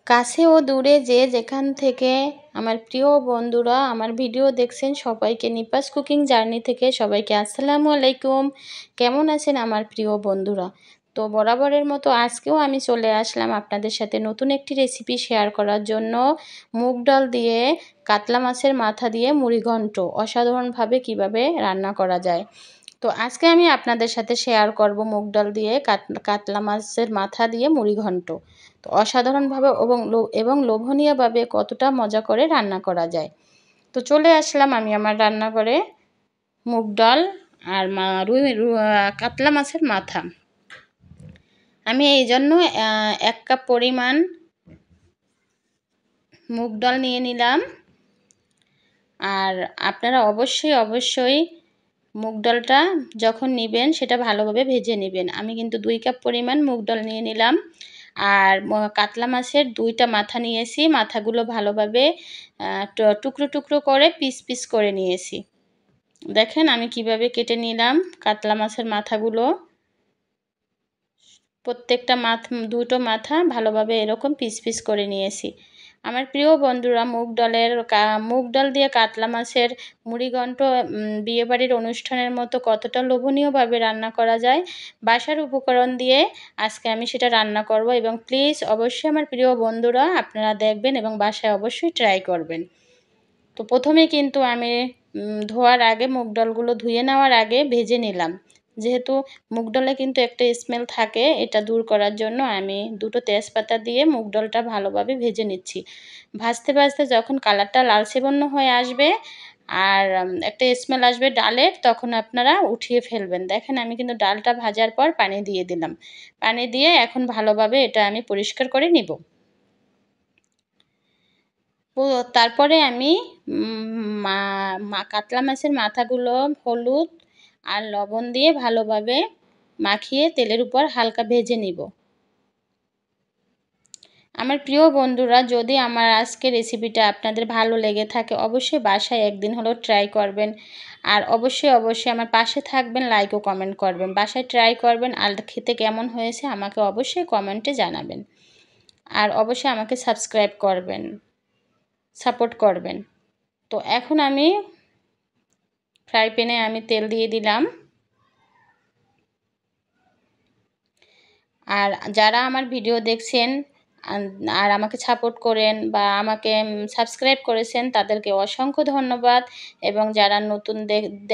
কাছে ও দূরে যে যেখান থেকে আমার প্রিয় বন্ধুরা আমার ভিডিও দেখছেন সবাইকে নিপাস কুকিং জার্নি থেকে সবাইকে আসসালামু আলাইকুম। কেমন আছেন আমার প্রিয় বন্ধুরা? তো বরাবরের মতো আজকেও আমি চলে আসলাম আপনাদের সাথে নতুন একটি রেসিপি শেয়ার করার জন্য। মুগ ডাল দিয়ে কাতলা মাছের মাথা দিয়ে মুড়িঘণ্ট অসাধারণভাবে কিভাবে রান্না করা যায়। তো আজকে আমি আপনাদের সাথে শেয়ার করব মুগ ডাল দিয়ে কাতলা মাছের মাথা দিয়ে মুড়িঘণ্ট। তো অসাধারণভাবে এবং লোভনীয়ভাবে কতটা মজা করে রান্না করা যায়। তো চলে আসলাম আমি আমার রান্নাঘরে। মুগ ডাল আর কাতলা মাছের মাথা আমি এই জন্য 1 কাপ পরিমাণ মুগ ডাল নিয়ে নিলাম। আর আপনারা অবশ্যই মুগ ডালটা যখন নেবেন সেটা ভালোভাবে ভেজে নেবেন। আমি কিন্তু 2 কাপ পরিমাণ মুগ ডাল নিয়ে নিলাম। আর কাতলা মাছের 2টা মাথা নিয়েছি। মাথাগুলো ভালোভাবে টুকরো টুকরো করে পিস করে নিয়েছি। দেখেন আমি কিভাবে কেটে নিলাম কাতলা মাছের মাথাগুলো। প্রত্যেকটা দুটো মাথা ভালোভাবে এরকম পিস করে নিয়েছি। আমার প্রিয় বন্ধুরা মুগ ডাল দিয়ে কাতলা মাছের মুড়িঘণ্ট বিয়েবাড়ির অনুষ্ঠানের মতো কতটা লোভনীয়ভাবে রান্না করা যায় বাসার উপকরণ দিয়ে আজকে আমি সেটা রান্না করব। এবং প্লিজ অবশ্যই আমার প্রিয় বন্ধুরা আপনারা দেখবেন এবং বাসায় অবশ্যই ট্রাই করবেন। তো প্রথমে কিন্তু আমি ধোয়ার আগে মুগ ডালগুলো ধুয়ে নেওয়ার আগে ভেজে নিলাম। যেহেতু মুগ ডালে কিন্তু একটা স্মেল থাকে, এটা দূর করার জন্য আমি 2টো তেজপাতা দিয়ে মুগ ডালটা ভালোভাবে ভেজে নিচ্ছি। ভাজতে যখন কালারটা লালচে বর্ণ হয়ে আসবে আর একটা স্মেল আসবে ডালের, তখন আপনারা উঠিয়ে ফেলবেন। দেখেন আমি কিন্তু ডালটা ভাজার পর পানি দিয়ে দিলাম। পানি দিয়ে এখন ভালোভাবে এটা আমি পরিষ্কার করে নিব। তারপরে আমি কাতলা মাছের মাথাগুলো হলুদ আর লবণ দিয়ে ভালোভাবে মাখিয়ে তেলের উপর হালকা ভেজে নিব। আমার প্রিয় বন্ধুরা, যদি আমার আজকের রেসিপিটা আপনাদের ভালো লেগে থাকে অবশ্যই বাসায় একদিন হলেও ট্রাই করবেন। আর অবশ্যই আমার পাশে থাকবেন, লাইক ও কমেন্ট করবেন। বাসায় ট্রাই করবেন আর খেতে কেমন হয়েছে আমাকে অবশ্যই কমেন্টে জানাবেন। আর অবশ্যই আমাকে সাবস্ক্রাইব করবেন, সাপোর্ট করবেন। তো এখন আমি ফ্রাই প্যানে আমি তেল দিয়ে দিলাম। আর যারা আমার ভিডিও দেখছেন আর আমাকে সাপোর্ট করেন বা আমাকে সাবস্ক্রাইব করেছেন তাদেরকে অসংখ্য ধন্যবাদ। এবং যারা নতুন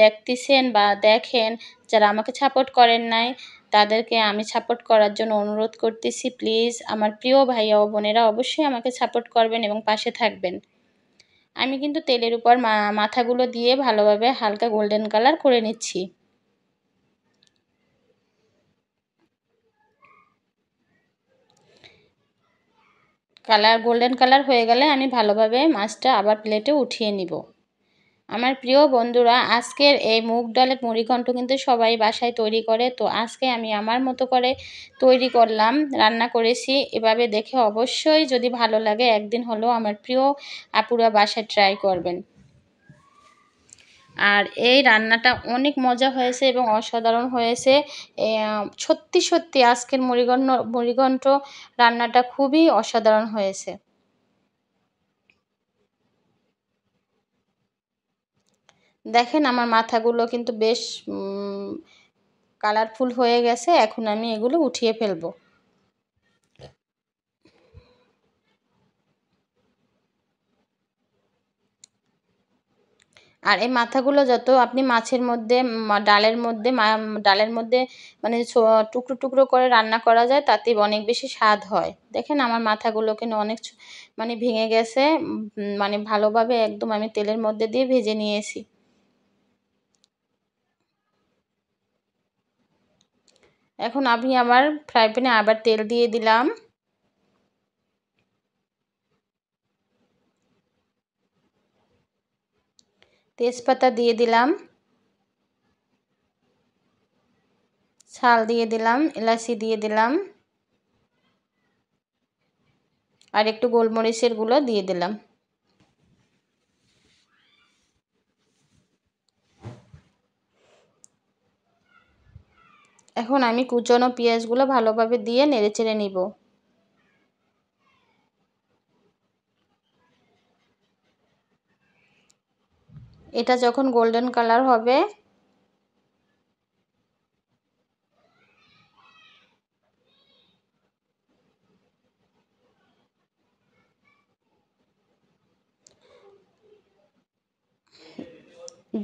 দেখতেছেন বা দেখেন, যারা আমাকে সাপোর্ট করেন নাই তাদেরকে আমি সাপোর্ট করার জন্য অনুরোধ করতেছি। প্লিজ আমার প্রিয় ভাইয়া ও বোনেরা অবশ্যই আমাকে সাপোর্ট করবেন এবং পাশে থাকবেন। আমি কিন্তু তেলের উপর মাথাগুলো দিয়ে ভালোভাবে হালকা গোল্ডেন কালার করে নিচ্ছি। গোল্ডেন কালার হয়ে গেলে আমি ভালোভাবে মাছটা আবার প্লেটে উঠিয়ে নিব। আমার প্রিয় বন্ধুরা, আজকের এই মুগ ডালের মুড়িঘণ্ট কিন্তু সবাই বাসায় তৈরি করে। তো আজকে আমি আমার মতো করে তৈরি করলাম, রান্না করেছি। এভাবে দেখে অবশ্যই যদি ভালো লাগে একদিন হলেও আমার প্রিয় আপুরা বাসায় ট্রাই করবেন। আর এই রান্নাটা অনেক মজা হয়েছে এবং অসাধারণ হয়েছে। সত্যি আজকের মুড়িঘণ্ট রান্নাটা খুবই অসাধারণ হয়েছে। দেখেন আমার মাথাগুলো কিন্তু বেশ কালারফুল হয়ে গেছে। এখন আমি এগুলো উঠিয়ে ফেলবো। আর এই মাথাগুলো যত আপনি মাছের মধ্যে ডালের মধ্যে মানে টুকরো টুকরো করে রান্না করা যায় তাতে অনেক বেশি স্বাদ হয়। দেখেন আমার মাথাগুলো কিন্তু অনেক মানে ভেঙে গেছে। মানে ভালোভাবে একদম আমি তেলের মধ্যে দিয়ে ভেজে নিয়েছি। এখন আমি আমার ফ্রাই প্যানে আবার তেল দিয়ে দিলাম। তেজপাতা দিয়ে দিলাম, শাল দিয়ে দিলাম, এলাচি দিয়ে দিলাম আর একটু গোলমরিচের গুঁড়ো দিয়ে দিলাম। এখন আমি কুচনো পেঁয়াজগুলো ভালোভাবে দিয়ে নেড়েচেড়ে নিব। এটা যখন গোল্ডেন কালার হবে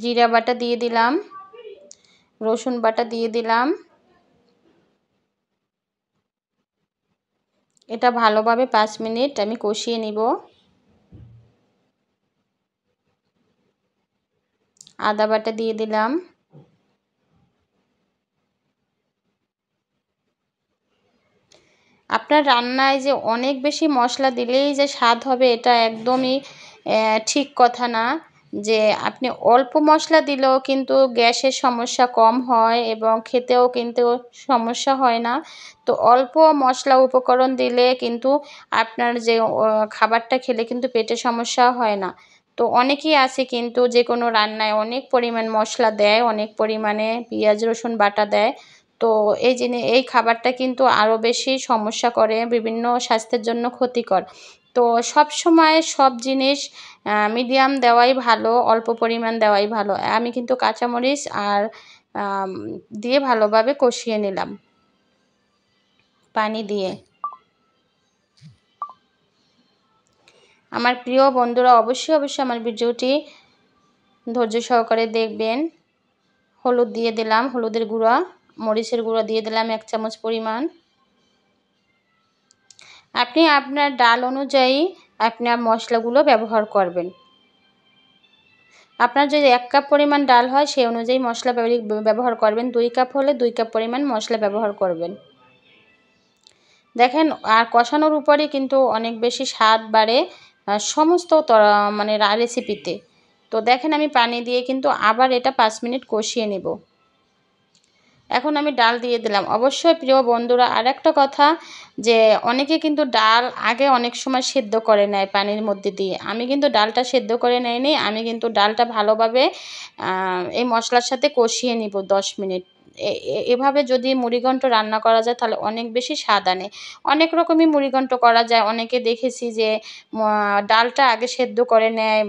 জিরা বাটা দিয়ে দিলাম, রসুন বাটা দিয়ে দিলাম। এটা ভালোভাবে 5 মিনিট আমি কষিয়ে নিব। আদা বাটা দিয়ে দিলাম। আপনার রান্নায় যে অনেক বেশি মশলা দিলেই যে স্বাদ হবে এটা একদমই ঠিক কথা না। যে আপনি অল্প মশলা দিলেও কিন্তু গ্যাসের সমস্যা কম হয় এবং খেতেও কিন্তু সমস্যা হয় না। তো অল্প মশলা উপকরণ দিলে কিন্তু আপনার যে খাবারটা খেলে কিন্তু পেটে সমস্যা হয় না। তো অনেকেই আছে কিন্তু যে কোনো রান্নায় অনেক পরিমাণ মশলা দেয়, অনেক পরিমাণে পেঁয়াজ রসুন বাটা দেয়। তো এই খাবারটা কিন্তু আরও বেশি সমস্যা করে, বিভিন্ন স্বাস্থ্যের জন্য ক্ষতিকর। তো সবসময় সব জিনিস মিডিয়াম দেওয়াই ভালো, অল্প পরিমাণ দেওয়াই ভালো। আমি কিন্তু কাঁচামরিচ আর দিয়ে ভালোভাবে কষিয়ে নিলাম পানি দিয়ে। আমার প্রিয় বন্ধুরা অবশ্যই আমার ভিডিওটি ধৈর্য সহকারে দেখবেন। হলুদ দিয়ে দিলাম, হলুদের গুঁড়া, মরিচের গুঁড়া দিয়ে দিলাম 1 চামচ পরিমাণ। আপনি আপনার ডাল অনুযায়ী আপনার মশলাগুলো ব্যবহার করবেন। আপনার যদি 1 কাপ পরিমাণ ডাল হয় সেই অনুযায়ী মশলা ব্যবহার করবেন। 2 কাপ হলে 2 কাপ পরিমাণ মশলা ব্যবহার করবেন। দেখেন, আর কষানোর উপরেই কিন্তু অনেক বেশি স্বাদ বাড়ে সমস্ত মানে রেসিপিতে। তো দেখেন আমি পানি দিয়ে কিন্তু আবার এটা 5 মিনিট কষিয়ে নেব। এখন আমি ডাল দিয়ে দিলাম। অবশ্যই প্রিয় বন্ধুরা আরেকটা কথা, যে অনেকে কিন্তু ডাল আগে অনেক সময় সেদ্ধ করে নেয় পানির মধ্যে দিয়ে। আমি কিন্তু ডালটা সেদ্ধ করে নেইনি। আমি কিন্তু ডালটা ভালোভাবে এই মশলার সাথে কষিয়ে নিব 10 মিনিট। এভাবে যদি মুড়িঘণ্ট রান্না করা যায় তাহলে অনেক বেশি স্বাদ আনে। অনেক রকমই মুড়িঘণ্ট করা যায়। অনেকে দেখেছি যে ডালটা আগে সেদ্ধ করে নেয়,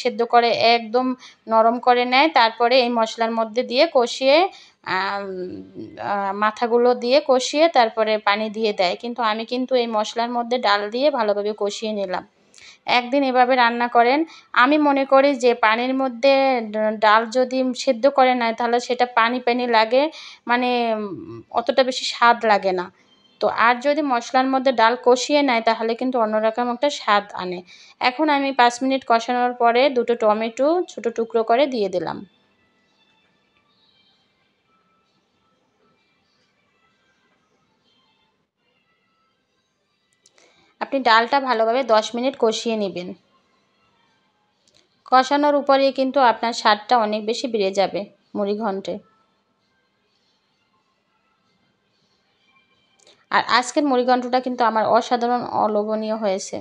সেদ্ধ করে একদম নরম করে নেয়, তারপরে এই মশলার মধ্যে দিয়ে কষিয়ে মাথাগুলো দিয়ে কষিয়ে তারপরে পানি দিয়ে দেয়। কিন্তু আমি কিন্তু এই মশলার মধ্যে ডাল দিয়ে ভালোভাবে কষিয়ে নিলাম। একদিন এভাবে রান্না করেন। আমি মনে করি যে পানির মধ্যে ডাল যদি সেদ্ধ করে নেয় তাহলে সেটা পানি পানি লাগে, মানে অতটা বেশি স্বাদ লাগে না। তো আর যদি মশলার মধ্যে ডাল কষিয়ে নেয় তাহলে কিন্তু অন্যরকম একটা স্বাদ আনে। এখন আমি 5 মিনিট কষানোর পরে 2টো টমেটো ছোট টুকরো করে দিয়ে দিলাম। আপনি ডালটা ভালোভাবে 10 মিনিট কষিয়ে নেবেন। কষানোর উপরেই কিন্তু আপনার স্বাদটা অনেক বেশি বেড়ে যাবে মুড়িঘণ্টে। আর আজকের মুড়িঘণ্টটা কিন্তু আমার অসাধারণ অলোভনীয় হয়েছে।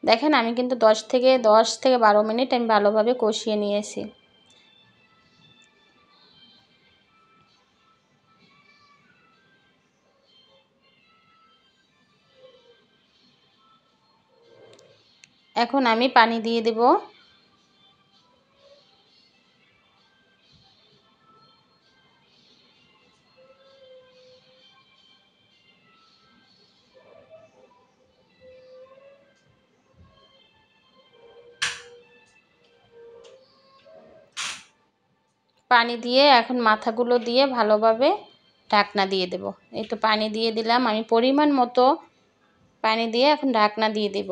দেখেন আমি কিন্তু 10 থেকে 12 মিনিট আমি ভালোভাবে কষিয়ে নিয়েছি। এখন আমি পানি দিয়ে দেব। পানি দিয়ে এখন মাথাগুলো দিয়ে ভালোভাবে ঢাকনা দিয়ে দেব। এই তো পানি দিয়ে দিলাম, আমি পরিমাণ মতো পানি দিয়ে এখন ঢাকনা দিয়ে দেব।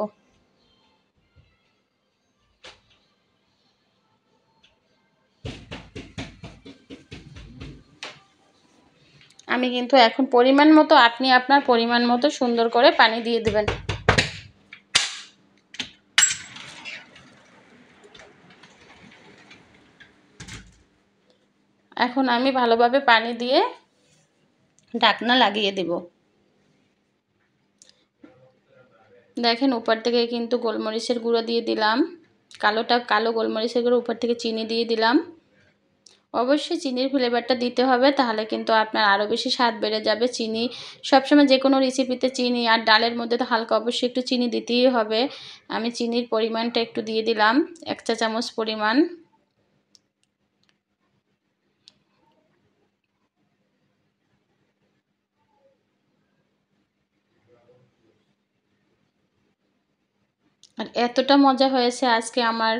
আমি কিন্তু এখন পরিমাণ মতো, আপনি আপনার পরিমাণ মতো সুন্দর করে পানি দিয়ে দেবেন। এখন আমি ভালোভাবে পানি দিয়ে ঢাকনা লাগিয়ে দেব। দেখেন উপর থেকে কিন্তু গোলমরিচের গুঁড়ো দিয়ে দিলাম, কালো গোলমরিচের গুঁড়ো, উপর থেকে চিনি দিয়ে দিলাম। অবশ্যই চিনির ফ্লেভারটা দিতে হবে, তাহলে কিন্তু আপনার আরও বেশি স্বাদ বেড়ে যাবে। চিনি সবসময় যে কোনো রেসিপিতে চিনি আর ডালের মধ্যে তো হালকা অবশ্যই একটু চিনি দিতেই হবে। আমি চিনির পরিমাণটা একটু দিয়ে দিলাম, 1 চা চামচ পরিমাণ। আর এতটা মজা হয়েছে আজকে আমার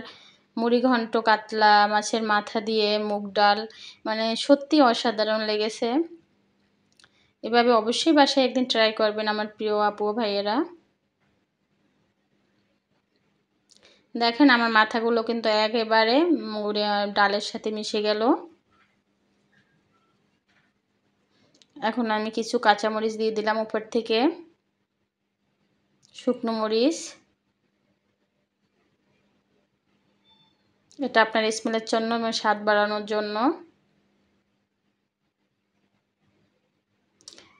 মুড়িঘণ্ট কাতলা মাছের মাথা দিয়ে মুগ ডাল, মানে সত্যি অসাধারণ লেগেছে। এভাবে অবশ্যই বাসায় একদিন ট্রাই করবেন আমার প্রিয় আপু ও ভাইয়েরা। দেখেন আমার মাথাগুলো কিন্তু একেবারে ডালের সাথে মিশে গেল। এখন আমি কিছু কাঁচামরিচ দিয়ে দিলাম উপর থেকে, শুকনো মরিচ। এটা আপনার স্মেলের জন্য এবং স্বাদ বাড়ানোর জন্য।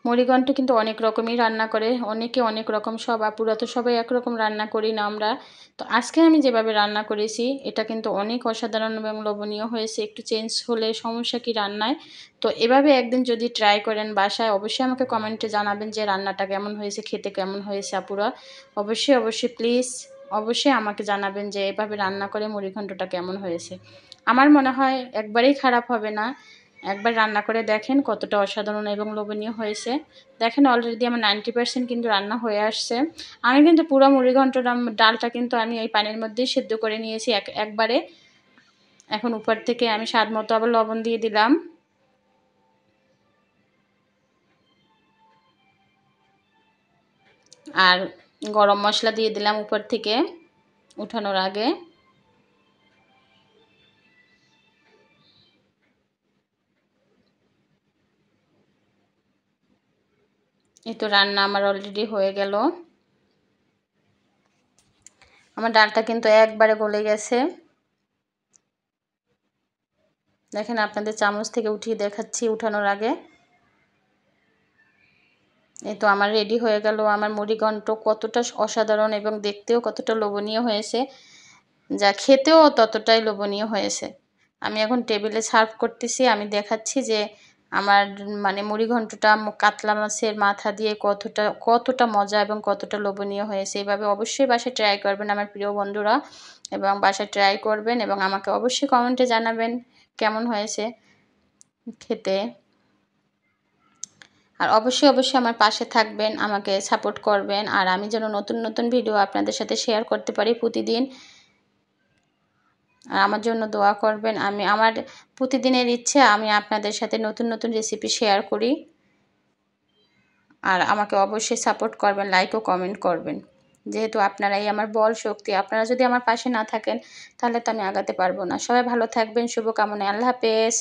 মুড়িঘণ্ট কিন্তু অনেক রকমই রান্না করে, অনেকে অনেক রকম, সব আপুরা তো সবাই একরকম রান্না করি না আমরা। তো আজকে আমি যেভাবে রান্না করেছি এটা কিন্তু অনেক অসাধারণ এবং লোভনীয় হয়েছে। একটু চেঞ্জ হলে সমস্যা কি রান্নায়? তো এভাবে একদিন যদি ট্রাই করেন বাসায়, অবশ্যই আমাকে কমেন্টে জানাবেন যে রান্নাটা কেমন হয়েছে, খেতে কেমন হয়েছে আপুরা। অবশ্যই অবশ্যই প্লিজ অবশ্যই আমাকে জানাবেন যে এভাবে রান্না করে মুড়িঘণ্টটা কেমন হয়েছে। আমার মনে হয় একবারেই খারাপ হবে না। একবার রান্না করে দেখেন কতটা অসাধারণ এবং লোভনীয় হয়েছে। দেখেন অলরেডি আমার 90% কিন্তু রান্না হয়ে আসছে। আমি কিন্তু পুরো মুড়িঘণ্ট ডালটা কিন্তু আমি এই পানির মধ্যেই সেদ্ধ করে নিয়েছি একবারে। এখন উপর থেকে আমি স্বাদ মতো আবার লবণ দিয়ে দিলাম। আর গরম মশলা দিয়ে দিলাম উপর থেকে উঠানোর আগে। এই তো রান্না আমার অলরেডি হয়ে গেল। আমার ডালটা কিন্তু একবারে গলে গেছে। দেখেন আপনাদের চামচ থেকে উঠিয়ে দেখাচ্ছি উঠানোর আগে। এই তো আমার রেডি হয়ে গেল আমার মুড়িঘণ্ট। কতটা অসাধারণ এবং দেখতেও কতটা লোভনীয় হয়েছে, যা খেতেও ততটাই লোভনীয় হয়েছে। আমি এখন টেবিলে সার্ভ করতেছি। আমি দেখাচ্ছি যে আমার মানে মুড়িঘণ্টটা কাতলা মাছের মাথা দিয়ে কতটা কতটা মজা এবং কতটা লোভনীয় হয়েছে। এভাবে অবশ্যই বাসায় ট্রাই করবেন আমার প্রিয় বন্ধুরা, এবং বাসায় ট্রাই করবেন এবং আমাকে অবশ্যই কমেন্টে জানাবেন কেমন হয়েছে খেতে। আর অবশ্যই অবশ্যই আমার পাশে থাকবেন, আমাকে সাপোর্ট করবেন, আর আমি যেন নতুন নতুন ভিডিও আপনাদের সাথে শেয়ার করতে পারি প্রতিদিন। আর আমার জন্য দোয়া করবেন। আমি আমার প্রতিদিনের ইচ্ছে আমি আপনাদের সাথে নতুন নতুন রেসিপি শেয়ার করি। আর আমাকে অবশ্যই সাপোর্ট করবেন, লাইক ও কমেন্ট করবেন। যেহেতু আপনারাই আমার বল শক্তি, আপনারা যদি আমার পাশে না থাকেন তাহলে তো আমি আগাতে পারবো না। সবাই ভালো থাকবেন, শুভকামনায়। আল্লাহ হাফেজ।